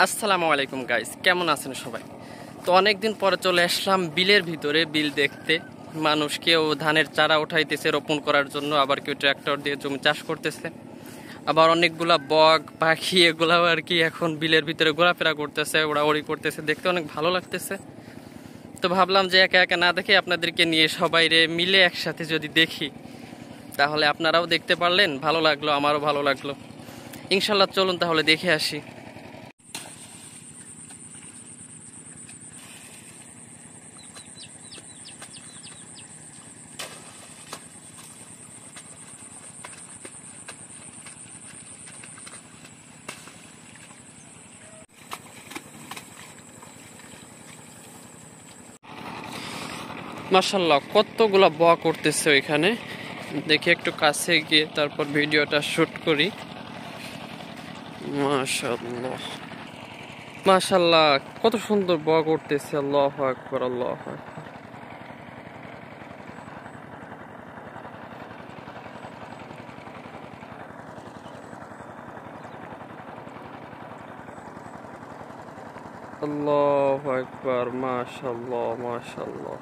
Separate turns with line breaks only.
আসসালামু আলাইকুম গাইস, কেমন আছেন সবাই? তো অনেকদিন পরে চলে আসলাম বিলের ভিতরে, বিল দেখতে। মানুষ কেউ ধানের চারা উঠাইতেছে রোপণ করার জন্য, আবার কেউ ট্রাক্টর দিয়ে জমি চাষ করতেছে, আবার অনেকগুলা বক পাখি এগুলাও আর কি এখন বিলের ভিতরে ঘোরাফেরা করতেছে, ওড়াউড়ি করতেছে, দেখতে অনেক ভালো লাগতেছে। তো ভাবলাম যে একা একা না দেখে আপনাদেরকে নিয়ে সবাই মিলে একসাথে যদি দেখি, তাহলে আপনারাও দেখতে পারলেন, ভালো লাগলো, আমারও ভালো লাগলো। ইনশাল্লাহ চলুন তাহলে দেখে আসি। মাশাল্লাহ, কতগুলা বক করতেছে ওইখানে। দেখি একটু কাছে গিয়ে তারপর ভিডিওটা শুট করি। মাশাল্লাহ মাশাল্লাহ, কত সুন্দর বক উঠতেছে। আল্লাহু আকবার, আল্লাহু আকবার। আল্লাহু আকবার, মাশাল্লাহ মাশাল্লাহ।